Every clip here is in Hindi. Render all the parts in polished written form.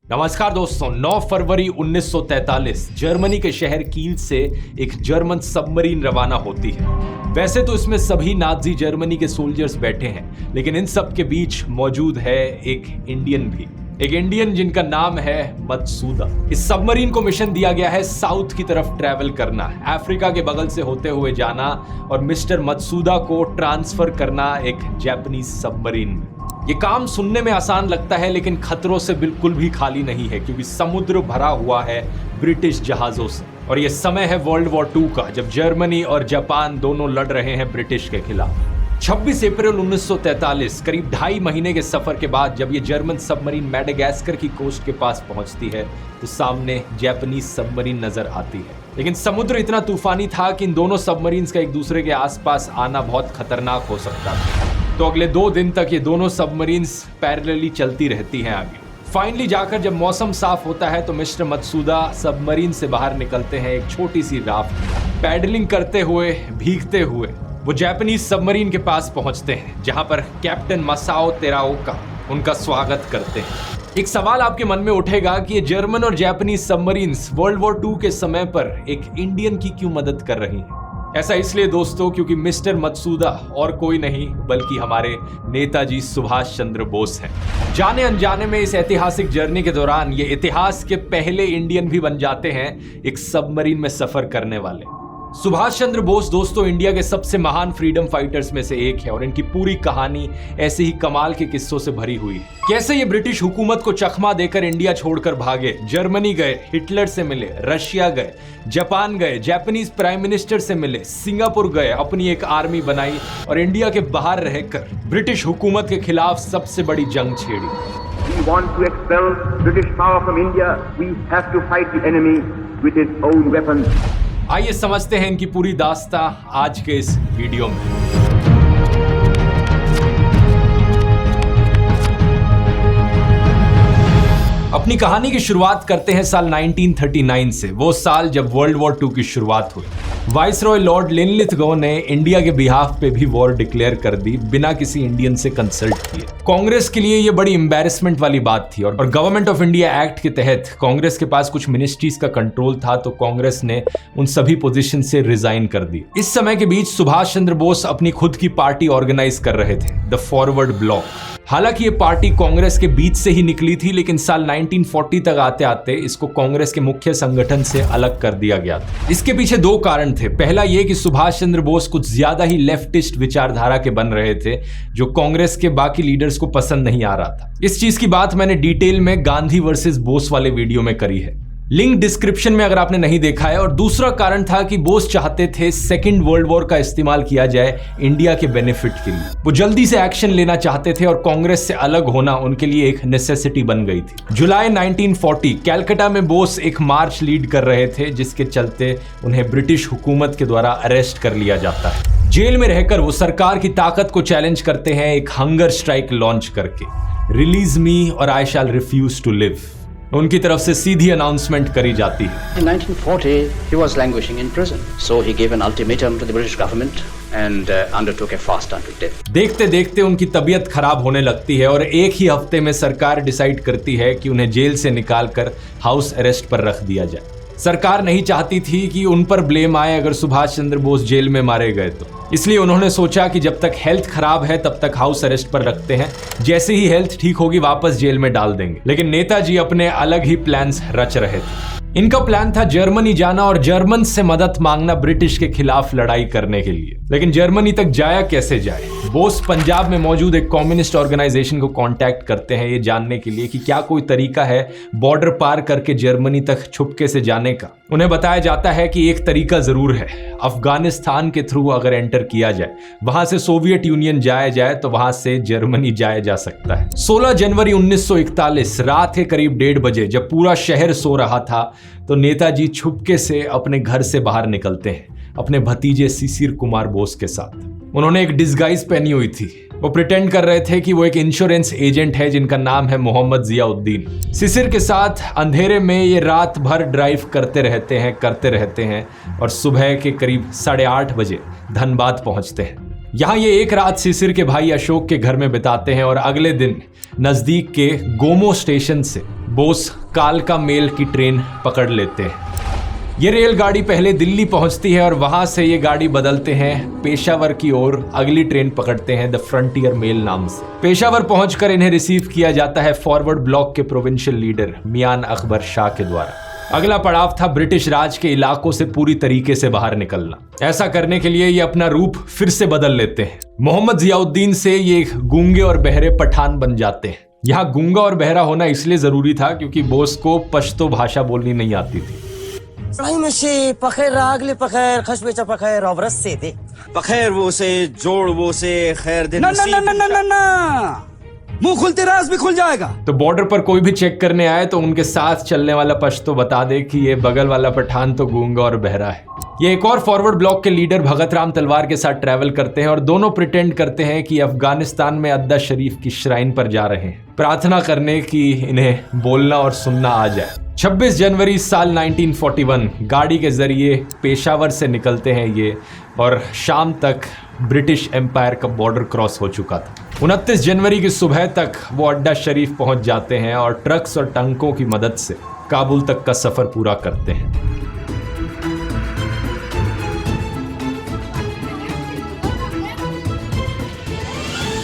नमस्कार दोस्तों, 9 फरवरी 1943 जर्मनी के शहर कील से एक जर्मन सबमरीन रवाना होती है। वैसे तो इसमें सभी नाजी जर्मनी के सोल्जर्स बैठे हैं, लेकिन इन सब के बीच मौजूद है एक इंडियन भी, एक इंडियन जिनका नाम है मत्सुदा। इस सबमरीन को मिशन दिया गया है साउथ की तरफ ट्रैवल करना, अफ्रीका के बगल से होते हुए जाना और मिस्टर मत्सुदा को ट्रांसफर करना एक जापानीज सबमरीन में। ये काम सुनने में आसान लगता है, लेकिन खतरों से बिल्कुल भी खाली नहीं है, क्योंकि समुद्र भरा हुआ है ब्रिटिश जहाजों से। और ये समय है वर्ल्ड वॉर 2 का, जब जर्मनी और जापान दोनों लड़ रहे हैं ब्रिटिश के खिलाफ। 26 अप्रैल 1943, करीब 2.5 महीने के सफर के बाद जब ये जर्मन सबमरीन मैडागास्कर की कोस्ट के पास पहुंचती है, तो सामने जापानीज सबमरीन नजर आती है। लेकिन समुद्र इतना तूफानी था कि इन दोनों सबमरीन्स का एक दूसरे के आसपास आना बहुत खतरनाक हो सकता था। तो अगले 2 दिन तक ये दोनों सबमरीन्स पैरेलली चलती रहती हैं आगे। फाइनली जाकर जब मौसम साफ होता है, तो मिस्टर मत्सुदा सबमरीन से बाहर निकलते हैं एक छोटी सी राफ्ट पैडलिंग करते हुए, भीगते हुए वो जापानीज सबमरीन के पास पहुंचते हैं, जहां पर कैप्टन मसाओ तेराओका उनका स्वागत करते हैं। एक सवाल आपके मन में उठेगा कि ये जर्मन और जापानीज सबमरीन्स वर्ल्ड वॉर 2 के समय पर एक इंडियन की क्यों मदद कर रही हैं? ऐसा इसलिए दोस्तों, क्योंकि मिस्टर मत्सुदा और कोई नहीं बल्कि हमारे नेताजी सुभाष चंद्र बोस हैं। जाने अनजाने में इस ऐतिहासिक जर्नी के दौरान ये इतिहास के पहले इंडियन भी बन जाते हैं एक सबमरीन में सफर करने वाले। सुभाष चंद्र बोस दोस्तों इंडिया के सबसे महान फ्रीडम फाइटर्स में से एक है, और इनकी पूरी कहानी ऐसे ही कमाल के किस्सों से भरी हुई है। कैसे ये ब्रिटिश हुकूमत को चकमा देकर इंडिया छोड़कर भागे, जर्मनी गए, हिटलर से मिले, रशिया गए, जापान गए, जापानीज प्राइम मिनिस्टर से मिले, सिंगापुर गए, अपनी एक आर्मी बनाई और इंडिया के बाहर रहकर ब्रिटिश हुकूमत के खिलाफ सबसे बड़ी जंग छेड़ी। We want to expel British power from India. We have to fight the enemy with its own weapons. आइए समझते हैं इनकी पूरी दास्तां आज के इस वीडियो में। अपनी कहानी की शुरुआत करते हैं साल 1939 से, वो साल जब वर्ल्ड वॉर 2 की शुरुआत हुई। वाइसरॉय लॉर्ड लिनलिथगो ने इंडिया के बिहाफ पे भी वॉर डिक्लेयर कर दी बिना किसी इंडियन से कंसल्ट किए। कांग्रेस के लिए ये बड़ी एम्बैरेसमेंट वाली बात थी, और गवर्नमेंट ऑफ इंडिया एक्ट के तहत कांग्रेस के पास कुछ मिनिस्ट्रीज का कंट्रोल था, तो कांग्रेस ने उन सभी पोजीशन से रिजाइन कर दी। इस समय के बीच सुभाष चंद्र बोस अपनी खुद की पार्टी ऑर्गेनाइज कर रहे थे, द फॉरवर्ड ब्लॉक। हालांकि ये पार्टी कांग्रेस के बीच से ही निकली थी, लेकिन साल 1940 तक आते आते इसको कांग्रेस के मुख्य संगठन से अलग कर दिया गया था। इसके पीछे 2 कारण थे। पहला ये कि सुभाष चंद्र बोस कुछ ज्यादा ही लेफ्टिस्ट विचारधारा के बन रहे थे, जो कांग्रेस के बाकी लीडर्स को पसंद नहीं आ रहा था। इस चीज की बात मैंने डिटेल में गांधी वर्सेस बोस वाले वीडियो में करी है, लिंक डिस्क्रिप्शन में अगर आपने नहीं देखा है। और दूसरा कारण था कि बोस चाहते थे सेकेंड वर्ल्ड वॉर का इस्तेमाल किया जाए इंडिया के बेनिफिट के लिए। वो जल्दी से एक्शन लेना चाहते थे, और कांग्रेस से अलग होना उनके लिए एक नेसेसिटी बन गई थी। जुलाई 1940 कैलकाटा में बोस एक मार्च लीड कर रहे थे, जिसके चलते उन्हें ब्रिटिश हुकूमत के द्वारा अरेस्ट कर लिया जाता है। जेल में रहकर वो सरकार की ताकत को चैलेंज करते हैं एक हंगर स्ट्राइक लॉन्च करके, रिलीज मी और आई शैल रिफ्यूज टू लिव। उनकी तरफ से सीधी अनाउंसमेंट करी जाती है। In 1940, he was languishing in prison, so he gave an ultimatum to the British government and undertook a fast unto death. देखते देखते उनकी तबीयत खराब होने लगती है, और एक ही हफ्ते में सरकार डिसाइड करती है कि उन्हें जेल से निकालकर हाउस अरेस्ट पर रख दिया जाए। सरकार नहीं चाहती थी कि उन पर ब्लेम आए अगर सुभाष चंद्र बोस जेल में मारे गए तो, इसलिए उन्होंने सोचा कि जब तक हेल्थ खराब है तब तक हाउस अरेस्ट पर रखते हैं, जैसे ही हेल्थ ठीक होगी वापस जेल में डाल देंगे। लेकिन नेताजी अपने अलग ही प्लान्स रच रहे थे। इनका प्लान था जर्मनी जाना और जर्मन से मदद मांगना ब्रिटिश के खिलाफ लड़ाई करने के लिए। लेकिन जर्मनी तक जाया कैसे जाए? बोस पंजाब में मौजूद एक कम्युनिस्ट ऑर्गेनाइजेशन को कांटेक्ट करते हैं ये जानने के लिए कि क्या कोई तरीका है बॉर्डर पार करके जर्मनी तक छुपके से जाने का। उन्हें बताया जाता है कि एक तरीका जरूर है, अफगानिस्तान के थ्रू अगर एंटर किया जाए, वहां से सोवियत यूनियन जाया जाए तो वहां से जर्मनी जाया जा सकता है। 16 जनवरी 1941 रात के करीब 1:30 बजे जब पूरा शहर सो रहा था, तो नेताजी छुपके से अपने घर से बाहर निकलते हैं अपने भतीजे शिशिर कुमार बोस के साथ। उन्होंने एक डिस्गाइज पहनी हुई थी। वो प्रिटेंड कर रहे थे कि वो एक इंश्योरेंस एजेंट है जिनका नाम है मोहम्मद जियाउद्दीन। शिशिर के साथ अंधेरे में ये रात भर ड्राइव करते रहते हैं और सुबह के करीब 8:30 बजे धनबाद पहुंचते हैं। यहाँ ये एक रात शिशिर के भाई अशोक के घर में बिताते हैं और अगले दिन नजदीक के गोमो स्टेशन से बोस कालका मेल की ट्रेन पकड़ लेते हैं। ये रेलगाड़ी पहले दिल्ली पहुंचती है और वहां से ये गाड़ी बदलते हैं पेशावर की ओर, अगली ट्रेन पकड़ते हैं द फ्रंटियर मेल नाम से। पेशावर पहुंचकर इन्हें रिसीव किया जाता है फॉरवर्ड ब्लॉक के प्रोविंशियल लीडर मियान अकबर शाह के द्वारा। अगला पड़ाव था ब्रिटिश राज के इलाकों से पूरी तरीके से बाहर निकलना। ऐसा करने के लिए ये अपना रूप फिर से बदल लेते हैं। मोहम्मद जियाउद्दीन से ये एक गूंगे और बहरे पठान बन जाते हैं। यहाँ गूंगा और बहरा होना इसलिए जरूरी था क्योंकि बोस को पश्तो भाषा बोलनी नहीं आती थी। मुंह खुलते राज भी खुल जाएगा। तो बॉर्डर पर कोई भी चेक करने आए तो उनके साथ चलने वाला पश्तो बता दे कि ये बगल वाला पठान तो गूंगा और बहरा है। ये एक और फॉरवर्ड ब्लॉक के लीडर भगत राम तलवार के साथ ट्रैवल करते हैं और दोनों प्रिटेंड करते हैं कि अफगानिस्तान में अद्दा शरीफ की श्राइन पर जा रहे हैं, प्रार्थना करने की इन्हें बोलना और सुनना आ जाए। 26 जनवरी साल 1941 गाड़ी के जरिए पेशावर से निकलते हैं ये, और शाम तक ब्रिटिश एम्पायर का बॉर्डर क्रॉस हो चुका था। 29 जनवरी की सुबह तक वो अड्डा शरीफ पहुंच जाते हैं और ट्रक्स और टंकों की मदद से काबुल तक का सफर पूरा करते हैं।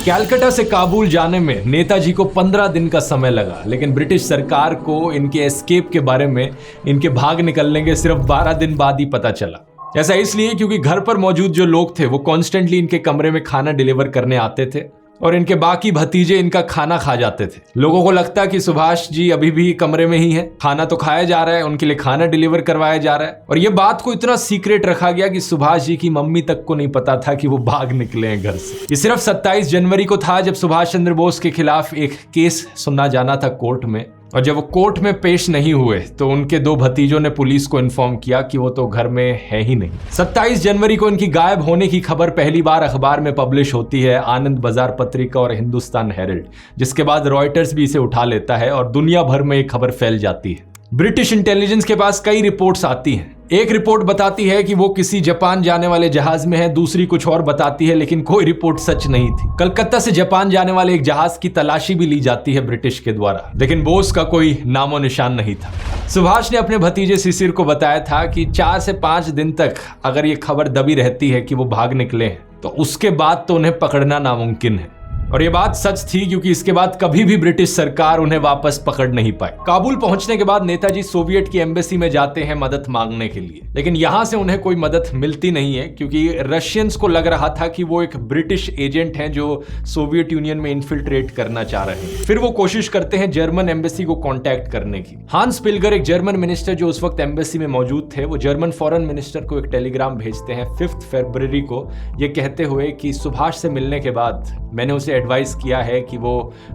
कलकत्ता से काबुल जाने में नेताजी को 15 दिन का समय लगा, लेकिन ब्रिटिश सरकार को इनके एस्केप के बारे में, इनके भाग निकलने के सिर्फ 12 दिन बाद ही पता चला। ऐसा इसलिए क्योंकि घर पर मौजूद जो लोग थे वो कॉन्स्टेंटली इनके कमरे में खाना डिलीवर करने आते थे और इनके बाकी भतीजे इनका खाना खा जाते थे। लोगों को लगता कि सुभाष जी अभी भी कमरे में ही हैं, खाना तो खाया जा रहा है, उनके लिए खाना डिलीवर करवाया जा रहा है। और ये बात को इतना सीक्रेट रखा गया कि सुभाष जी की मम्मी तक को नहीं पता था कि वो भाग निकले हैं घर से। ये सिर्फ 27 जनवरी को था जब सुभाष चंद्र बोस के खिलाफ एक केस सुना जाना था कोर्ट में, और जब वो कोर्ट में पेश नहीं हुए तो उनके 2 भतीजों ने पुलिस को इन्फॉर्म किया कि वो तो घर में है ही नहीं। 27 जनवरी को इनकी गायब होने की खबर पहली बार अखबार में पब्लिश होती है, आनंद बाजार पत्रिका और हिंदुस्तान हेरल्ड, जिसके बाद रॉयटर्स भी इसे उठा लेता है और दुनिया भर में एक खबर फैल जाती है। ब्रिटिश इंटेलिजेंस के पास कई रिपोर्ट्स आती हैं। एक रिपोर्ट बताती है कि वो किसी जापान जाने वाले जहाज में है, दूसरी कुछ और बताती है, लेकिन कोई रिपोर्ट सच नहीं थी। कलकत्ता से जापान जाने वाले एक जहाज की तलाशी भी ली जाती है ब्रिटिश के द्वारा, लेकिन बोस का कोई नामो निशान नहीं था। सुभाष ने अपने भतीजे शिशिर को बताया था कि 4 से 5 दिन तक अगर ये खबर दबी रहती है कि वो भाग निकले हैं तो उसके बाद तो उन्हें पकड़ना नामुमकिन है। और ये बात सच थी क्योंकि इसके बाद कभी भी ब्रिटिश सरकार उन्हें वापस पकड़ नहीं पाई। काबुल पहुंचने के बाद नेताजी सोवियत की एम्बेसी में जाते हैं मदद मांगने के लिए, लेकिन यहां से उन्हें कोई मदद मिलती नहीं है क्योंकि रशियंस को लग रहा था कि वो एक ब्रिटिश एजेंट हैं जो सोवियत यूनियन में इन्फिल्ट्रेट करना चाह रहे हैं। फिर वो कोशिश करते हैं जर्मन एम्बेसी को कॉन्टैक्ट करने की। हांस पिल्गर, एक जर्मन मिनिस्टर जो उस वक्त एम्बेसी में मौजूद थे, वो जर्मन फॉरेन मिनिस्टर को एक टेलीग्राम भेजते हैं 5 फरवरी को, ये कहते हुए कि सुभाष से मिलने के बाद मैंने उसे एडवाइस किया है कि वो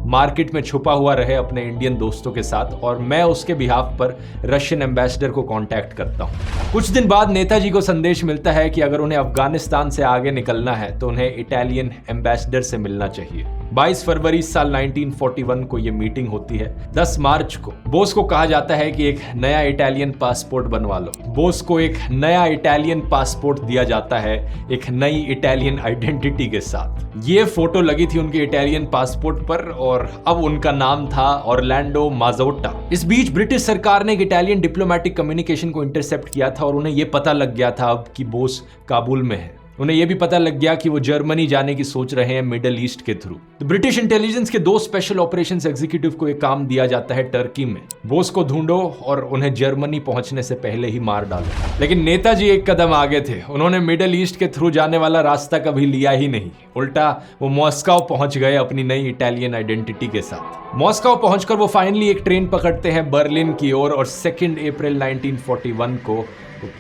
मार्केट में छुपा हुआ रहे अपने इंडियन दोस्तों के साथ, और मैं उसके बिहाफ पर रशियन एम्बेसडर को कांटेक्ट करता हूं। कुछ दिन बाद नेताजी को संदेश मिलता है कि अगर उन्हें अफगानिस्तान से आगे निकलना है तो उन्हें इटालियन एम्बेसडर से मिलना चाहिए। 22 फरवरी साल 1941 को यह मीटिंग होती है। 10 मार्च को बोस को कहा जाता है कि एक नया इटालियन पासपोर्ट बनवा लो। बोस को एक नया इटालियन पासपोर्ट दिया जाता है एक नई इटालियन आइडेंटिटी के साथ। ये फोटो लगी थी उनके इटालियन पासपोर्ट पर और अब उनका नाम था ऑरलैंडो माजोट्टा। इस बीच ब्रिटिश सरकार ने एक इटालियन डिप्लोमेटिक कम्युनिकेशन को इंटरसेप्ट किया था और उन्हें यह पता लग गया था अब कि बोस काबुल में है। उन्हें यह भी पता लग गया कि वो जर्मनी जाने की सोच रहे हैं मिडिल ईस्ट के थ्रू। तो ब्रिटिश इंटेलिजेंस के 2 स्पेशल ऑपरेशंस एग्जीक्यूटिव को एक काम दिया जाता है टर्की में, बोस को ढूंढो और उन्हें जर्मनी पहुंचने से पहले ही मार डालो। लेकिन नेताजी एक कदम आगे थे, उन्होंने मिडिल ईस्ट के थ्रू जाने वाला रास्ता कभी लिया ही नहीं। उल्टा वो मॉस्को पहुंच गए अपनी नई इटालियन आइडेंटिटी के साथ। मॉस्को पहुंचकर वो फाइनली एक ट्रेन पकड़ते हैं बर्लिन की ओर और 2 अप्रैल 1941 को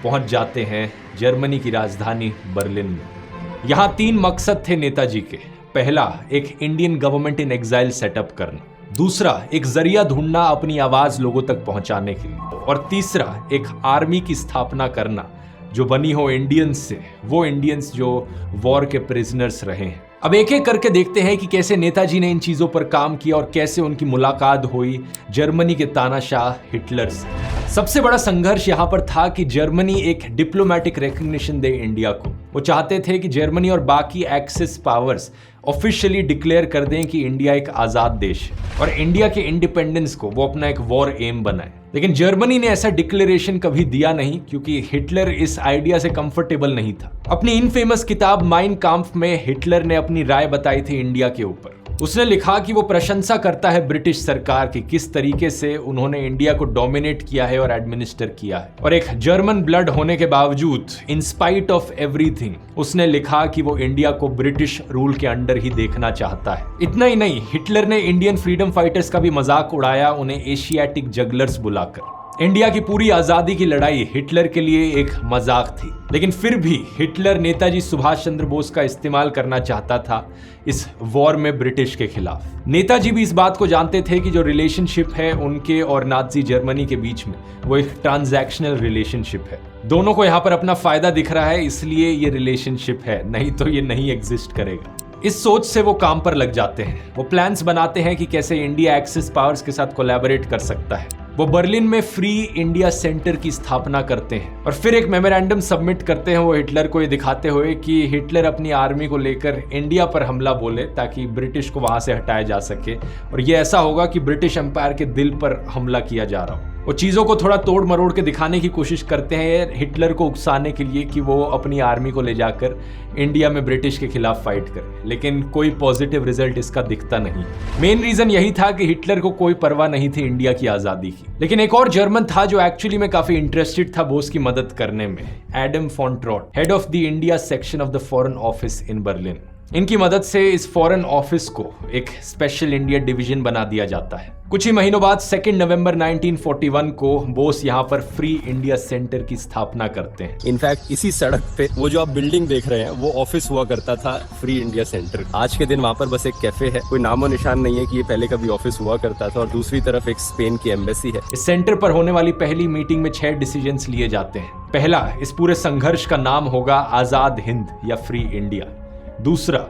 पहुंच जाते हैं जर्मनी की राजधानी बर्लिन में। यहां 3 मकसद थे नेताजी के। पहला, एक Indian government in exile setup करना। दूसरा, एक जरिया ढूंढना अपनी आवाज लोगों तक पहुंचाने के लिए। और तीसरा, एक आर्मी की स्थापना करना जो बनी हो इंडियंस से, वो इंडियंस जो वॉर के प्रिजनर्स रहे हैं। अब एक एक करके देखते हैं कि कैसे नेताजी ने इन चीजों पर काम किया और कैसे उनकी मुलाकात हुई जर्मनी के तानाशाह हिटलर से। सबसे बड़ा संघर्ष यहां पर था कि जर्मनी एक डिप्लोमेटिक रिकॉग्निशन दे इंडिया को। वो चाहते थे कि जर्मनी और बाकी एक्सिस पावर्स ऑफिशियली डिक्लेयर कर दें कि इंडिया एक आजाद देश है और इंडिया के इंडिपेंडेंस को वो अपना एक वॉर एम बनाए। लेकिन जर्मनी ने ऐसा डिक्लेरेशन कभी दिया नहीं, क्योंकि हिटलर इस आइडिया से कंफर्टेबल नहीं था। अपनी इनफेमस किताब माइन काम्फ में हिटलर ने अपनी राय बताई थी इंडिया के ऊपर। उसने लिखा कि वो प्रशंसा करता है ब्रिटिश सरकार की, किस तरीके से उन्होंने इंडिया को डोमिनेट किया है और एडमिनिस्टर किया है। और एक जर्मन ब्लड होने के बावजूद, इन स्पाइट ऑफ एवरीथिंग, उसने लिखा कि वो इंडिया को ब्रिटिश रूल के अंडर ही देखना चाहता है। इतना ही नहीं, हिटलर ने इंडियन फ्रीडम फाइटर्स का भी मजाक उड़ाया, उन्हें एशियाटिक जगलर्स बुलाकर। इंडिया की पूरी आजादी की लड़ाई हिटलर के लिए एक मजाक थी, लेकिन फिर भी हिटलर नेताजी सुभाष चंद्र बोस का इस्तेमाल करना चाहता था इस वॉर में ब्रिटिश के खिलाफ। नेताजी भी इस बात को जानते थे कि जो रिलेशनशिप है उनके और नाजी जर्मनी के बीच में, वो एक ट्रांजैक्शनल रिलेशनशिप है। दोनों को यहाँ पर अपना फायदा दिख रहा है, इसलिए ये रिलेशनशिप है, नहीं तो ये नहीं एग्जिस्ट करेगा। इस सोच से वो काम पर लग जाते हैं। वो प्लान्स बनाते हैं कि कैसे इंडिया एक्सिस पावर्स के साथ कोलैबोरेट कर सकता है। वो बर्लिन में फ्री इंडिया सेंटर की स्थापना करते हैं और फिर एक मेमोरेंडम सबमिट करते हैं वो हिटलर को, ये दिखाते हुए कि हिटलर अपनी आर्मी को लेकर इंडिया पर हमला बोले ताकि ब्रिटिश को वहां से हटाया जा सके, और ये ऐसा होगा कि ब्रिटिश एम्पायर के दिल पर हमला किया जा रहा हो। वो चीज़ों को थोड़ा तोड़ मरोड़ के दिखाने की कोशिश करते हैं हिटलर को उकसाने के लिए कि वो अपनी आर्मी को ले जाकर इंडिया में ब्रिटिश के खिलाफ फाइट करे, लेकिन कोई पॉजिटिव रिजल्ट इसका दिखता नहीं। मेन रीजन यही था कि हिटलर को कोई परवाह नहीं थी इंडिया की आज़ादी की। लेकिन एक और जर्मन था जो एक्चुअली में काफी इंटरेस्टेड था बोस की मदद करने में, Adam von Trott, head of the India section of the Foreign Office in Berlin. इनकी मदद से इस फॉरेन ऑफिस को एक स्पेशल इंडिया डिवीजन बना दिया जाता है। कुछ ही महीनों बाद 2 नवंबर 1941 को बोस यहाँ पर फ्री इंडिया सेंटर की स्थापना करते हैं। इनफैक्ट इसी सड़क पे वो जो आप बिल्डिंग देख रहे हैं वो ऑफिस हुआ करता था फ्री इंडिया सेंटर। आज के दिन वहाँ पर बस एक कैफे है, कोई नामो निशान नहीं है कि ये पहले कभी ऑफिस हुआ करता था। और दूसरी तरफ एक स्पेन की एम्बेसी है। इस सेंटर पर होने वाली पहली मीटिंग में 6 डिसीजंस लिए जाते हैं। पहला, इस पूरे संघर्ष का नाम होगा आजाद हिंद या फ्री इंडिया। दूसरा,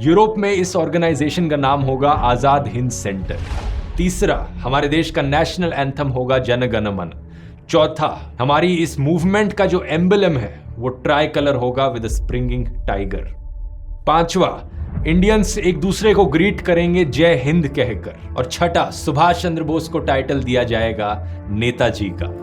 यूरोप में इस ऑर्गेनाइजेशन का नाम होगा आजाद हिंद सेंटर। तीसरा, हमारे देश का नेशनल एंथम होगा जन गण मन। चौथा, हमारी इस मूवमेंट का जो एम्बलम है वो ट्राई कलर होगा विद स्प्रिंगिंग टाइगर। पांचवा, इंडियंस एक दूसरे को ग्रीट करेंगे जय हिंद कहकर। और छठा, सुभाष चंद्र बोस को टाइटल दिया जाएगा नेताजी का।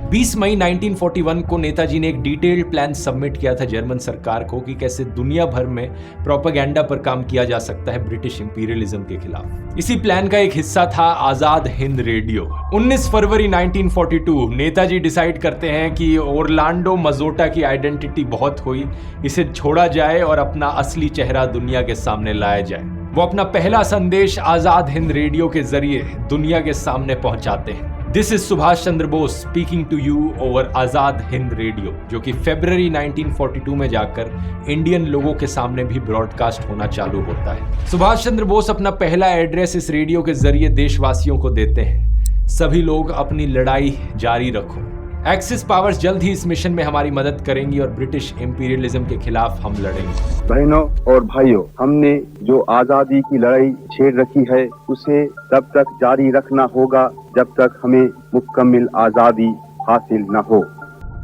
20 मई 1941 को नेताजी ने एक डिटेल्ड प्लान सबमिट किया था जर्मन सरकार को कि कैसे दुनिया भर में प्रोपेगेंडा पर काम किया जा सकता है ब्रिटिश इंपीरियलिज्म के खिलाफ। इसी प्लान का एक हिस्सा था आजाद हिंद रेडियो। 19 फरवरी 1942 नेताजी डिसाइड करते हैं कि ओरलांडो मजोटा की आइडेंटिटी बहुत हुई, इसे छोड़ा जाए और अपना असली चेहरा दुनिया के सामने लाया जाए। वो अपना पहला संदेश आजाद हिंद रेडियो के जरिए दुनिया के सामने पहुंचाते हैं। This is Subhas Chandra Bose speaking to you over Azad Hind radio, जो कि फरवरी 1942 में जाकर इंडियन लोगों के सामने भी ब्रॉडकास्ट होना चालू होता है। सुभाष चंद्र बोस अपना पहला एड्रेस इस रेडियो के जरिए देशवासियों को देते हैं, सभी लोग अपनी लड़ाई जारी रखो। एक्सिस पावर्स जल्द ही इस मिशन में हमारी मदद करेंगी और ब्रिटिश इंपीरियलिज्म के खिलाफ हम लड़ेंगे। बहनों और भाइयों, हमने जो आजादी की लड़ाई छेड़ रखी है उसे तब तक जारी रखना होगा जब तक हमें मुकम्मल आजादी हासिल न हो।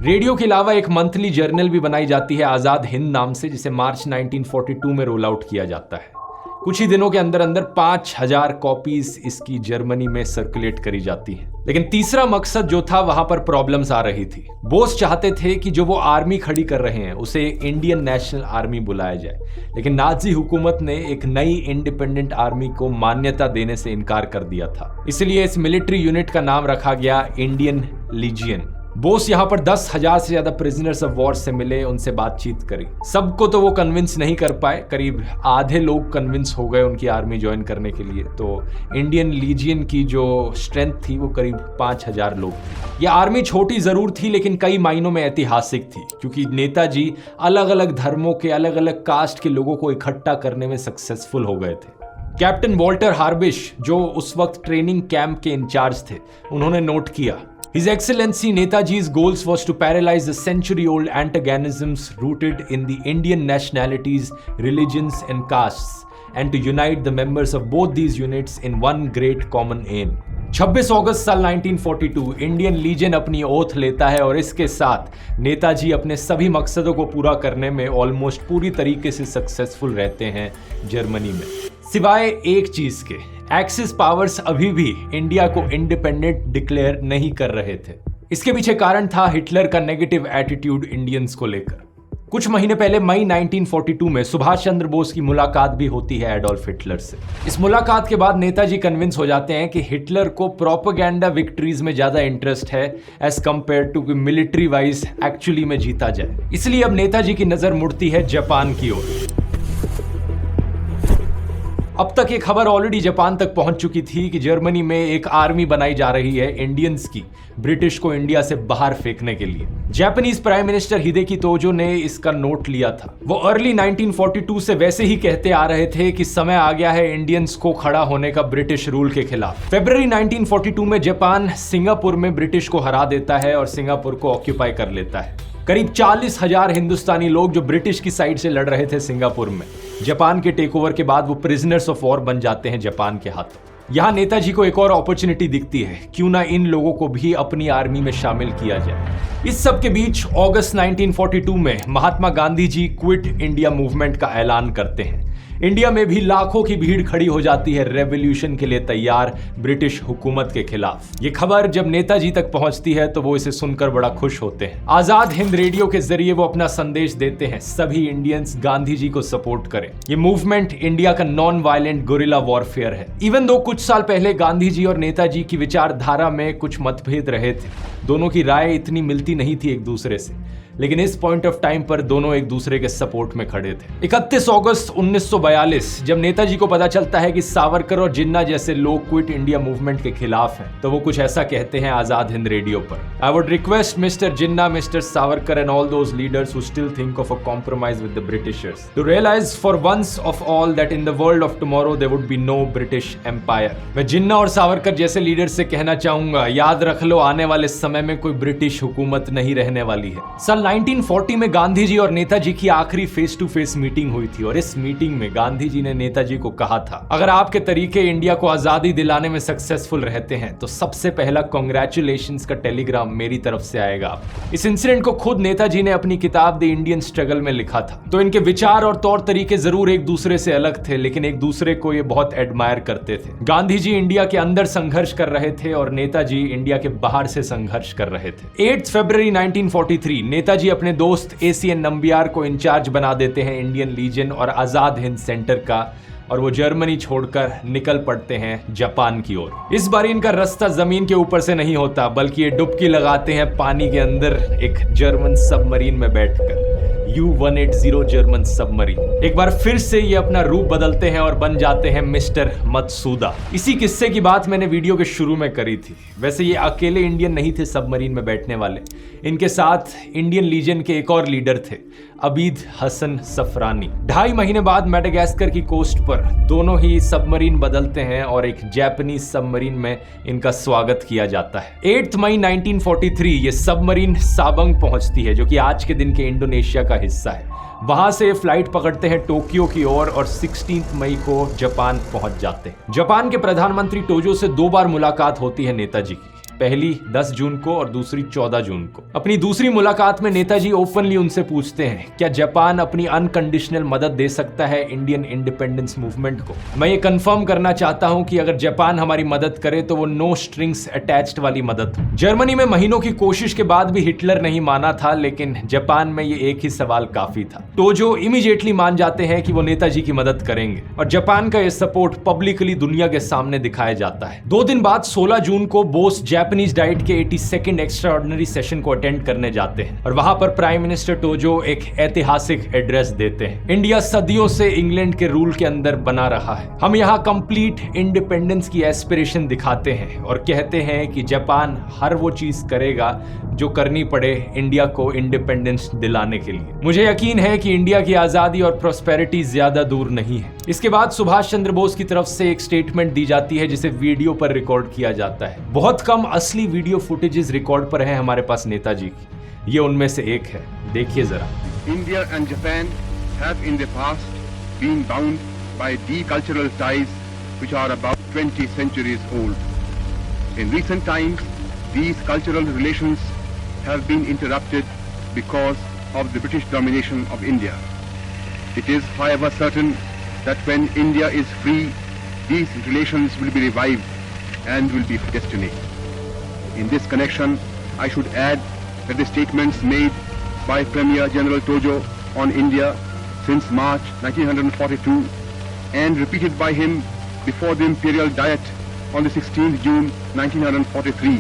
रेडियो के अलावा एक मंथली जर्नल भी बनाई जाती है आजाद हिंद नाम से, जिसे मार्च 1942 में रोल आउट किया जाता है। कुछ ही दिनों के अंदर अंदर 5000 कॉपीज इसकी जर्मनी में सर्कुलेट करी जाती है। लेकिन तीसरा मकसद जो था, वहां पर प्रॉब्लम्स आ रही थी। बोस चाहते थे कि जो वो आर्मी खड़ी कर रहे हैं उसे इंडियन नेशनल आर्मी बुलाया जाए, लेकिन नाजी हुकूमत ने एक नई इंडिपेंडेंट आर्मी को मान्यता देने से इनकार कर दिया था। इसलिए इस मिलिट्री यूनिट का नाम रखा गया इंडियन लीजियन। बोस यहाँ पर 10,000 से ज्यादा प्रिजनर्स ऑफ वॉर से मिले, उनसे बातचीत करी। सबको तो वो कन्विंस नहीं कर पाए, करीब आधे लोग कन्विंस हो गए उनकी आर्मी ज्वाइन करने के लिए। तो इंडियन लीजियन की जो स्ट्रेंथ थी वो करीब 5000 लोग थी। ये आर्मी छोटी जरूर थी लेकिन कई मायनों में ऐतिहासिक थी, क्योंकि नेताजी अलग अलग धर्मों के, अलग अलग कास्ट के लोगों को इकट्ठा करने में सक्सेसफुल हो गए थे। कैप्टन वॉल्टर हार्बिश, जो उस वक्त ट्रेनिंग कैंप के इंचार्ज थे, उन्होंने नोट किया, His Excellency Netaji's goals was to paralyze the century-old antagonisms rooted in the Indian nationalities, religions and castes, and to unite the members of both these units in one great common aim. 26 अगस्त साल 1942 इंडियन लीजन अपनी ओथ लेता है और इसके साथ नेताजी अपने सभी मकसदों को पूरा करने में ऑलमोस्ट पूरी तरीके से सक्सेसफुल रहते हैं जर्मनी में, सिवाय एक चीज के, एक्सिस पावर्स अभी भी इंडिया को इंडिपेंडेंट डिक्लेयर नहीं कर रहे थे। इसके पीछे कारण था हिटलर का नेगेटिव एटीट्यूड इंडियंस को लेकर। कुछ महीने पहले मई 1942 में सुभाष चंद्र बोस की मुलाकात भी होती है एडोल्फ हिटलर से। इस मुलाकात के बाद नेताजी कन्विंस हो जाते हैं कि हिटलर को प्रोपेगेंडा विक्ट्रीज में ज्यादा इंटरेस्ट है एज कंपेयर टू कि मिलिट्री वाइज एक्चुअली में जीता जाए। इसलिए अब नेताजी की नजर मुड़ती है जापान की ओर। अब तक ये खबर ऑलरेडी जापान तक पहुंच चुकी थी कि जर्मनी में एक आर्मी बनाई जा रही है इंडियंस की, ब्रिटिश को इंडिया से बाहर फेंकने के लिए। जापानीज प्राइम मिनिस्टर हिदेकी तोजो ने इसका नोट लिया था। वो अर्ली 1942 से वैसे ही कहते आ रहे थे कि समय आ गया है इंडियंस को खड़ा होने का ब्रिटिश रूल के खिलाफ। फरवरी 1942 में जापान सिंगापुर में ब्रिटिश को हरा देता है और सिंगापुर को ऑक्यूपाई कर लेता है। करीब 40,000 हिंदुस्तानी लोग जो ब्रिटिश की साइड से लड़ रहे थे सिंगापुर में, जापान के टेक ओवर के बाद वो प्रिजनर्स ऑफ वॉर बन जाते हैं जापान के हाथों। यहां नेताजी को एक और अपॉर्चुनिटी दिखती है, क्यों ना इन लोगों को भी अपनी आर्मी में शामिल किया जाए। इस सब के बीच अगस्त 1942 में Mahatma Gandhi ji quit India movement का ऐलान करते हैं। इंडिया में भी लाखों की भीड़ खड़ी हो जाती है रेवोल्यूशन के लिए तैयार ब्रिटिश हुकूमत के खिलाफ। ये खबर जब नेताजी तक पहुंचती है तो वो इसे सुनकर बड़ा खुश होते हैं। आजाद हिंद रेडियो के जरिए वो अपना संदेश देते हैं, सभी इंडियंस गांधी जी को सपोर्ट करें। ये मूवमेंट इंडिया का नॉन वायलेंट गुरिल्ला वॉरफेयर है। इवन दो कुछ साल पहले गांधी जी और नेताजी की विचारधारा में कुछ मतभेद रहे थे, दोनों की राय इतनी मिलती नहीं थी एक दूसरे से, लेकिन इस पॉइंट ऑफ टाइम पर दोनों एक दूसरे के सपोर्ट में खड़े थे। 31 अगस्त 1942 जब नेताजी को पता चलता है कि सावरकर और जिन्ना जैसे लोग क्विट इंडिया मूवमेंट के खिलाफ हैं, तो वो कुछ ऐसा कहते हैं आजाद हिंद रेडियो पर, I would request mister Jinnah, mister Savarkar and all those leaders who still think of a compromise with the Britishers to realise for once of all that in the world of tomorrow there would be no British empire. मैं जिन्ना और सावरकर जैसे लीडर से कहना चाहूंगा, याद रख लो आने वाले समय में कोई ब्रिटिश हुकूमत नहीं रहने वाली है। साल 1940 में गांधी जी और नेताजी की आखिरी फेस टू फेस मीटिंग हुई थी और इस मीटिंग में गांधी जी ने नेताजी को कहा था, अगर आपके तरीके इंडिया को आजादी दिलाने में सक्सेसफुल रहते हैं तो सबसे पहला कांग्रेचुलेशंस का टेलीग्राम मेरी तरफ से आएगा। इस इंसिडेंट को खुद नेताजी ने अपनी किताब द इंडियन स्ट्रगल में लिखा था। तो इनके विचार और तौर तरीके जरूर एक दूसरे से अलग थे, लेकिन एक दूसरे को ये बहुत एडमायर करते थे। गांधी जी इंडिया के अंदर संघर्ष कर रहे थे और नेताजी इंडिया के बाहर से संघर्ष कर रहे थे। 8 फरवरी 1943 नेताजी अपने दोस्त एसीएन नंबियार को इंचार्ज बना देते हैं इंडियन लीजन और आजाद हिंद सेंटर का, और वो जर्मनी छोड़कर निकल पड़ते हैं जापान की ओर। इस बार इनका रास्ता जमीन के ऊपर से नहीं होता, बल्कि ये डुबकी लगाते हैं पानी के अंदर एक जर्मन सबमरीन में बैठकर, U-180 जर्मन सबमरीन। एक बार फिर से ये अपना रूप बदलते हैं और बन जाते हैं मिस्टर मत्सुदा। इसी किस्से की बात मैंने वीडियो के शुरू में करी थी। वैसे ये अकेले इंडियन नहीं थे सबमरीन में बैठने वाले, इनके साथ इंडियन लीजन के एक और लीडर थे, अबीद हसन सफरानी। 2.5 महीने बाद मेडागास्कर की कोस्ट पर दोनों ही सबमरीन बदलते हैं और एक जापानीज सबमरीन में इनका स्वागत किया जाता है। 8 मई 1943 ये सबमरीन साबंग पहुंचती है, जो कि आज के दिन के इंडोनेशिया का हिस्सा है। वहां से फ्लाइट पकड़ते हैं टोक्यो की ओर और 16 मई को जापान पहुंच जाते हैं। जापान के प्रधानमंत्री टोजो से 2 बार मुलाकात होती है नेताजी की, पहली 10 जून को और दूसरी 14 जून को। अपनी दूसरी मुलाकात में नेताजी ओपनली उनसे पूछते हैं, क्या जापान अपनी अनकंडीशनल मदद दे सकता है इंडियन इंडिपेंडेंस मूवमेंट को? मैं ये कंफर्म करना चाहता हूं कि अगर जापान हमारी मदद करे तो वो नो स्ट्रिंग्स अटैच्ड वाली मदद हो। जर्मनी में महीनों की कोशिश के बाद भी हिटलर नहीं माना था, लेकिन जापान में ये एक ही सवाल काफी था। टोजो इमीडिएटली मान जाते हैं कि वो नेताजी की मदद करेंगे और जापान का ये सपोर्ट पब्लिकली दुनिया के सामने दिखाया जाता है। 2 दिन बाद 16 जून को बोस जापानीज डाइट के 82nd एक्स्ट्राऑर्डिनरी सेशन को अटेंड करने जाते हैं और वहां पर प्राइम मिनिस्टर टोजो एक ऐतिहासिक एड्रेस देते हैं। इंडिया सदियों से इंग्लैंड के रूल के अंदर बना रहा है, हम यहाँ कंप्लीट इंडिपेंडेंस की एस्पिरेशन दिखाते हैं और कहते हैं कि जापान हर वो चीज करेगा जो करनी पड़े इंडिया को इंडिपेंडेंस दिलाने के लिए। मुझे यकीन है कि इंडिया की आजादी और प्रोस्पेरिटी ज्यादा दूर नहीं है। इसके बाद सुभाष चंद्र बोस की तरफ से एक स्टेटमेंट दी जाती है जिसे वीडियो पर रिकॉर्ड किया जाता है। बहुत कम असली वीडियो फुटेजेस रिकॉर्ड पर है हमारे पास नेताजी की, ये उनमें से एक है, देखिए जरा। India and Japan have in the past been bound by deep cultural ties which are about 20 centuries old. In recent times, these cultural relations have been interrupted because of the British domination of India. It is, however, certain that when India is free, these relations will be revived and will be destiny. In this connection, I should add that the statements made by Premier General Tojo on India since March 1942 and repeated by him before the Imperial Diet on the 16th June 1943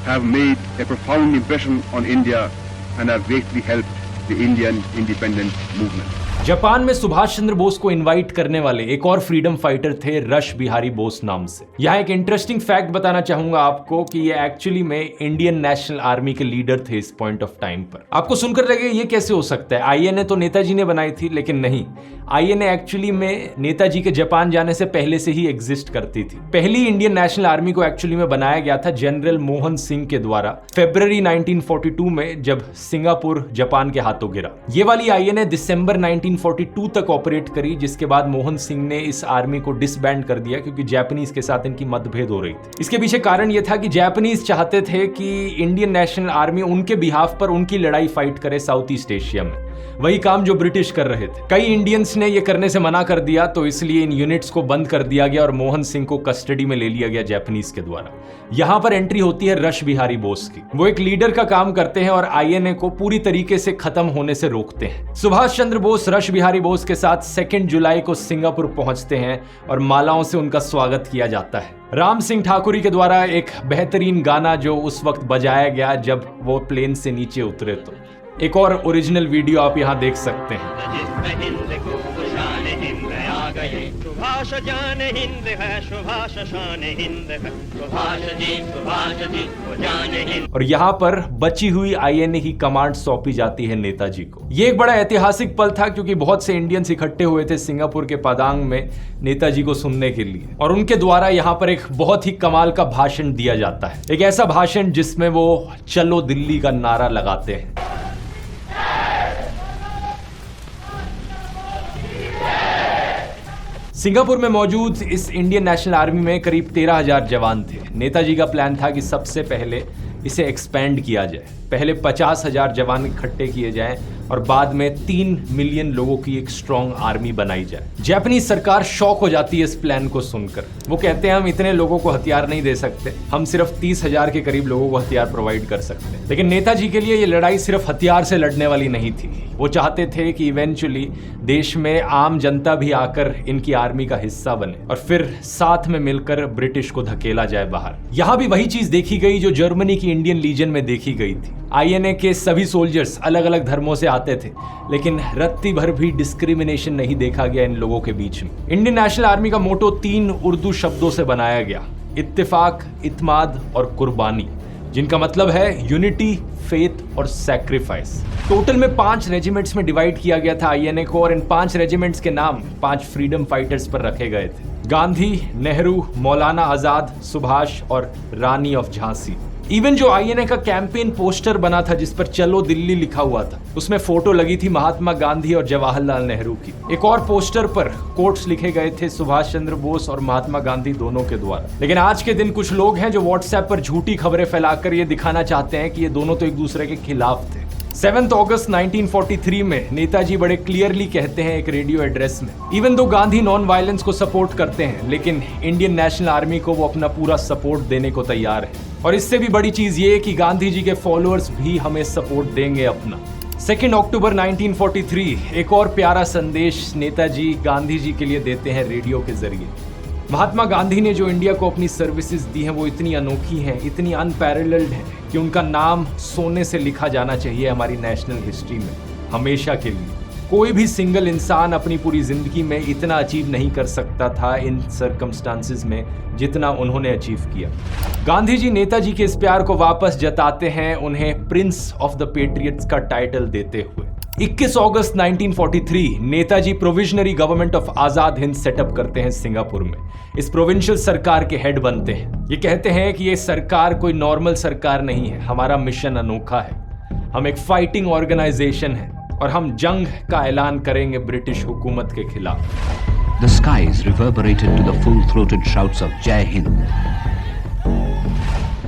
have made a profound impression on India and have greatly helped the Indian independence movement. Japan में सुभाष चंद्र बोस को इनवाइट करने वाले एक और फ्रीडम फाइटर थे रश बिहारी बोस नाम से। यहाँ एक इंटरेस्टिंग फैक्ट बताना चाहूंगा आपको कि ये एक्चुअली में इंडियन नेशनल आर्मी के लीडर थे इस पॉइंट ऑफ टाइम पर। आपको सुनकर लगे ये कैसे हो सकता है, आईएनए तो नेताजी ने बनाई थी, लेकिन नहीं, आईएनए एक्चुअली में नेताजी के जापान जाने से पहले से ही एग्जिस्ट करती थी। पहली इंडियन नेशनल आर्मी को एक्चुअली में बनाया गया था जनरल मोहन सिंह के द्वारा फरवरी 1942 में, जब सिंगापुर जापान के हाथों गिरा। ये वाली आईएनए दिसंबर 1942 तक ऑपरेट करी, जिसके बाद मोहन सिंह ने इस आर्मी को डिसबैंड कर दिया क्योंकि जापानीज के साथ इनकी मतभेद हो रही थी। इसके पीछे कारण यह था कि जापानीज चाहते थे कि इंडियन नेशनल आर्मी उनके बिहाफ पर उनकी लड़ाई फाइट करे साउथ ईस्ट एशिया में, वही काम जो ब्रिटिश कर रहे थे। कई इंडियंस ने यह करने से मना कर दिया, तो इसलिए इन यूनिट्स को बंद कर दिया गया और मोहन सिंह को कस्टडी में ले लिया गया जापानीज के द्वारा। यहां पर एंट्री होती है रश बिहारी बोस की। वो एक लीडर का काम करते हैं और आईएनए को पूरी तरीके से खत्म होने से रोकते हैं। सुभाष चंद्र बोस रश बिहारी बोस के साथ 2 जुलाई को सिंगापुर पहुंचते हैं और मालाओं से उनका स्वागत किया जाता है। राम सिंह ठाकुरी के द्वारा एक बेहतरीन गाना जो उस वक्त बजाया गया जब वो प्लेन से नीचे उतरे, तो एक और ओरिजिनल वीडियो आप यहाँ देख सकते हैं। सुभाष जान हिंद है, सुभाष शान हिंद है, सुभाष जी वो जान हिंद। और यहाँ पर बची हुई आईएनए की कमांड सौंपी जाती है नेताजी को। ये एक बड़ा ऐतिहासिक पल था क्योंकि बहुत से इंडियंस इकट्ठे हुए थे सिंगापुर के पादांग में नेताजी को सुनने के लिए, और उनके द्वारा यहाँ पर एक बहुत ही कमाल का भाषण दिया जाता है। एक ऐसा भाषण जिसमें वो चलो दिल्ली का नारा लगाते हैं। सिंगापुर में मौजूद इस इंडियन नेशनल आर्मी में करीब 13,000 जवान थे। नेताजी का प्लान था कि सबसे पहले इसे एक्सपेंड किया जाए, पहले 50,000 जवान इकट्ठे किए जाएं और बाद में 3 मिलियन लोगों की एक स्ट्रॉन्ग आर्मी बनाई जाए। जापानीज सरकार शॉक हो जाती है इस प्लान को सुनकर। वो कहते हैं हम इतने लोगों को हथियार नहीं दे सकते, हम सिर्फ 30,000 के करीब लोगों को हथियार प्रोवाइड कर सकते हैं। लेकिन नेताजी के लिए ये लड़ाई सिर्फ हथियार से लड़ने वाली नहीं थी। वो चाहते थे कि इवेंचुअली देश में आम जनता भी आकर इनकी आर्मी का हिस्सा बने और फिर साथ में मिलकर ब्रिटिश को धकेला जाए बाहर। यहाँ भी वही चीज देखी गई जो जर्मनी की इंडियन लीजन में देखी गई थी। आईएनए के सभी सोल्जर्स अलग अलग धर्मों से आते थे, लेकिन रत्ती भर भी डिस्क्रिमिनेशन नहीं देखा गया इन लोगों के बीच में। इंडियन नेशनल आर्मी का मोटो 3 उर्दू शब्दों से बनाया गया, इत्तेफाक, इत्माद और कुर्बानी, जिनका मतलब है यूनिटी, फेथ और सैक्रिफाइस। टोटल में 5 रेजिमेंट्स में डिवाइड किया गया था आईएनए को, और इन 5 रेजिमेंट्स के नाम 5 फ्रीडम फाइटर्स पर रखे गए थे। गांधी, नेहरू, मौलाना आजाद, सुभाष और रानी ऑफ झांसी। इवन जो आईएनए का कैंपेन पोस्टर बना था जिस पर चलो दिल्ली लिखा हुआ था, उसमें फोटो लगी थी महात्मा गांधी और जवाहरलाल नेहरू की। एक और पोस्टर पर कोट्स लिखे गए थे सुभाष चंद्र बोस और महात्मा गांधी दोनों के द्वारा। लेकिन आज के दिन कुछ लोग हैं जो व्हाट्सएप पर झूठी खबरें फैलाकर ये दिखाना चाहते हैं कि ये दोनों तो एक दूसरे के खिलाफ थे। 7 अगस्त 1943 में नेताजी बड़े क्लियरली कहते हैं एक रेडियो एड्रेस में, even though Gandhi non violence को सपोर्ट करते हैं, लेकिन इंडियन नेशनल आर्मी को वो अपना पूरा सपोर्ट देने को तैयार है। और इससे भी बड़ी चीज ये कि गांधी जी के फॉलोअर्स भी हमें सपोर्ट देंगे अपना। 2 अक्टूबर 1943 एक और प्यारा संदेश नेताजी गांधी जी के लिए देते हैं रेडियो के जरिए। महात्मा गांधी ने जो इंडिया को अपनी सर्विसेज दी हैं वो इतनी अनोखी हैं, इतनी अनपैरेलल्ड हैं कि उनका नाम सोने से लिखा जाना चाहिए हमारी नेशनल हिस्ट्री में हमेशा के लिए। कोई भी सिंगल इंसान अपनी पूरी जिंदगी में इतना अचीव नहीं कर सकता था इन सर्कमस्टांसेस में जितना उन्होंने अचीव किया। गांधी जी नेताजी के इस प्यार को वापस जताते हैं उन्हें प्रिंस ऑफ द पेट्रियट्स का टाइटल देते हुए। 21 अगस्त 1943 Netaji provisionary government of Azad Hind setup करते हैं सिंगापुर में। इस प्रोविंशियल सरकार के हेड बनते हैं। ये कहते हैं कि ये सरकार कोई नॉर्मल सरकार नहीं है, हमारा मिशन अनोखा है, हम एक फाइटिंग ऑर्गेनाइजेशन है और हम जंग का ऐलान करेंगे ब्रिटिश हुकूमत के खिलाफ। The skies reverberated to the full-throated shouts of Jai Hind.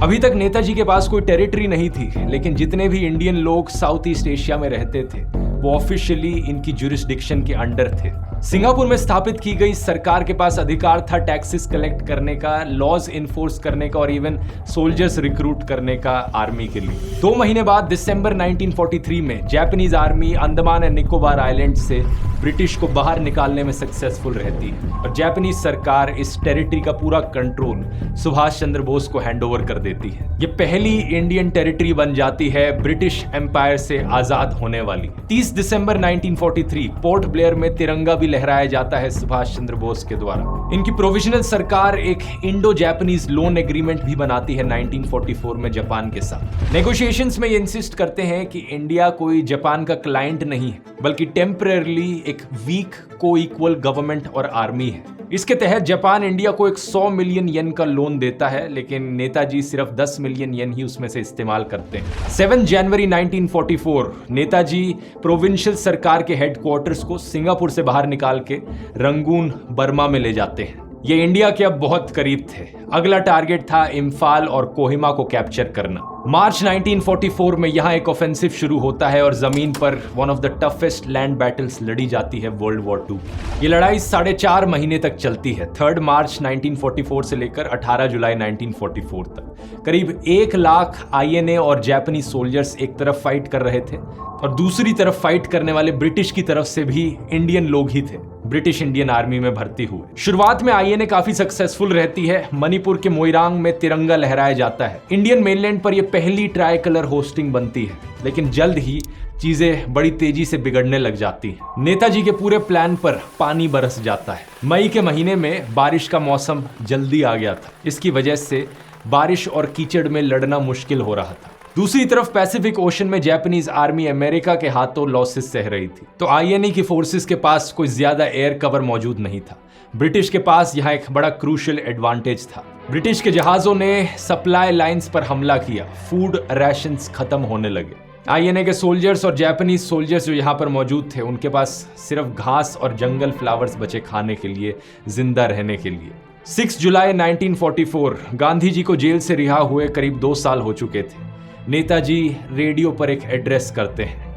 अभी तक नेताजी के पास कोई टेरिटरी नहीं थी, लेकिन जितने भी इंडियन लोग साउथ ईस्ट एशिया में रहते थे वो ऑफिशियली इनकी ज्यूरिसडिक्शन के अंडर थे। सिंगापुर में स्थापित की गई सरकार के पास अधिकार था टैक्सेस कलेक्ट करने का, लॉज इन्फोर्स करने का और इवन सोल्जर्स रिक्रूट करने का आर्मी के लिए। 2 महीने बाद दिसंबर 1943 में Japanese army Andaman and Nicobar island से ब्रिटिश को बाहर निकालने में सक्सेसफुल रहती है और जापानीज सरकार इस टेरिटरी का पूरा कंट्रोल सुभाष चंद्र बोस को हैंडओवर कर देती है। ये पहली इंडियन टेरिटरी बन जाती है ब्रिटिश एम्पायर से आजाद होने वाली। 30 दिसंबर 1943 पोर्ट ब्लेयर में तिरंगा भी लहराया जाता है सुभाष चंद्र बोस के द्वारा। इनकी प्रोविजनल सरकार एक इंडो जापानीज लोन एग्रीमेंट भी बनाती है 1944 में जापान के साथ। नेगोशिएशंस में ये इंसिस्ट करते हैं कि इंडिया कोई जापान का क्लाइंट नहीं है, बल्कि टेम्परेरली एक वीक को इक्वल गवर्नमेंट और आर्मी है। इसके तहत जापान इंडिया को एक 100 मिलियन येन का लोन देता है, लेकिन नेताजी सिर्फ 10 मिलियन येन ही उसमें से इस्तेमाल करते हैं। 7 जनवरी 1944 नेताजी प्रोविंशियल सरकार के हेडक्वार्टर्स को सिंगापुर से बाहर निकाल के रंगून बर्मा में ले जाते हैं। ये इंडिया के अब बहुत करीब थे। अगला टारगेट था इम्फाल और कोहिमा को कैप्चर करना। मार्च 1944 में यहाँ एक ऑफेंसिव शुरू होता है और जमीन पर one of the toughest land battles लड़ी जाती है वर्ल्ड वॉर 2। ये लड़ाई 4.5 महीने तक चलती है, 3 मार्च 1944 से लेकर 18 जुलाई 1944 तक। करीब 1 लाख INA और जापानीज सोल्जर्स एक तरफ फाइट कर रहे थे और दूसरी तरफ फाइट करने वाले ब्रिटिश की तरफ से भी इंडियन लोग ही थे, ब्रिटिश इंडियन आर्मी में भर्ती हुए। शुरुआत में INA काफी सक्सेसफुल रहती है। मणिपुर के मोइरांग में तिरंगा लहराया जाता है। इंडियन मेनलैंड पर यह पहली ट्राई कलर होस्टिंग बनती है, लेकिन जल्द ही चीजें बड़ी तेजी से बिगड़ने लग जाती हैं। नेताजी के पूरे प्लान पर पानी बरस जाता है। मई के महीने में बारिश का मौसम जल्दी आ गया था। इसकी वजह से बारिश और कीचड़ में लड़ना मुश्किल हो रहा था। दूसरी तरफ पैसिफिक ओशन में जापानीज आर्मी अमेरिका के हाथों लॉसेस सह रही थी, तो INA की फोर्सेस के पास कोई ज्यादा एयर कवर मौजूद नहीं था। ब्रिटिश के पास यहाँ एक बड़ा क्रूशियल एडवांटेज था। ब्रिटिश के जहाजों ने सप्लाई लाइंस पर हमला किया, फूड राशंस खत्म होने लगे। INA के सोल्जर्स और जापानीज सोल्जर्स जो यहाँ पर मौजूद थे, उनके पास सिर्फ घास और जंगल फ्लावर्स बचे खाने के लिए, जिंदा रहने के लिए। 6 जुलाई 1944 गांधी जी को जेल से रिहा हुए करीब 2 साल हो चुके थे। नेताजी रेडियो पर एक एड्रेस करते हैं,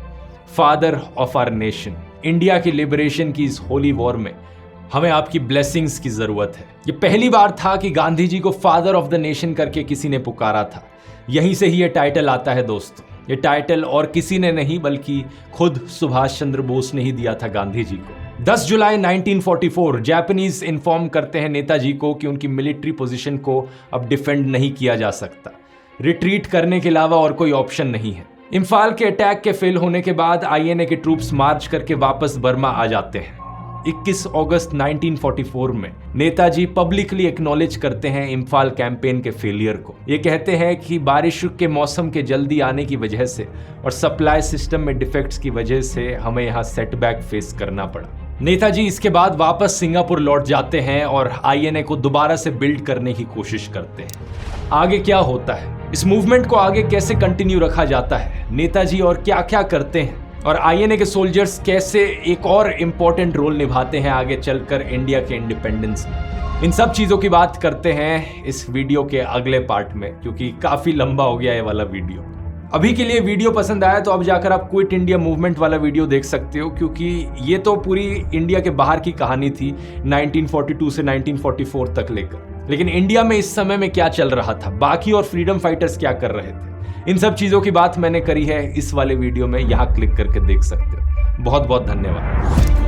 father of our nation, India की लिबरेशन की इस होली वॉर में हमें आपकी ब्लेसिंग्स की जरूरत है। ये पहली बार था कि गांधी जी को फादर ऑफ द नेशन करके किसी ने पुकारा था। यहीं से ही ये टाइटल आता है दोस्तों। ये टाइटल और किसी ने नहीं बल्कि खुद सुभाष चंद्र बोस ने ही दिया था गांधी जी को। 10 जुलाई 1944 जापानीज इन्फॉर्म करते हैं नेताजी को कि उनकी मिलिट्री पोजीशन को अब डिफेंड नहीं किया जा सकता, रिट्रीट करने के अलावा और कोई ऑप्शन नहीं है। इम्फाल के अटैक के फेल होने के बाद INA के ट्रूप्स मार्च करके वापस बर्मा आ जाते हैं। 21 अगस्त 1944 में नेताजी पब्लिकली एक्नॉलेज करते हैं इम्फाल कैंपेन के फेलियर को। ये कहते हैं कि बारिश के मौसम के जल्दी आने की वजह से और सप्लाई सिस्टम में डिफेक्ट्स की वजह से हमें यहाँ सेटबैक फेस करना पड़ा। नेताजी इसके बाद वापस सिंगापुर लौट जाते हैं और INA को दोबारा से बिल्ड करने की कोशिश करते हैं। आगे क्या होता है, इस मूवमेंट को आगे कैसे कंटिन्यू रखा जाता है, नेताजी और क्या क्या करते हैं और INA के सोल्जर्स कैसे एक और इम्पोर्टेंट रोल निभाते हैं आगे चलकर इंडिया के इंडिपेंडेंस में, इन सब चीज़ों की बात करते हैं इस वीडियो के अगले पार्ट में, क्योंकि काफ़ी लंबा हो गया ये वाला वीडियो। अभी के लिए वीडियो पसंद आया तो अब जाकर आप क्विट इंडिया मूवमेंट वाला वीडियो देख सकते हो, क्योंकि ये तो पूरी इंडिया के बाहर की कहानी थी 1942 से 1944 तक लेकर, लेकिन इंडिया में इस समय में क्या चल रहा था, बाकी और फ्रीडम फाइटर्स क्या कर रहे थे, इन सब चीज़ों की बात मैंने करी है इस वाले वीडियो में। यहाँ क्लिक करके देख सकते हो। बहुत बहुत धन्यवाद।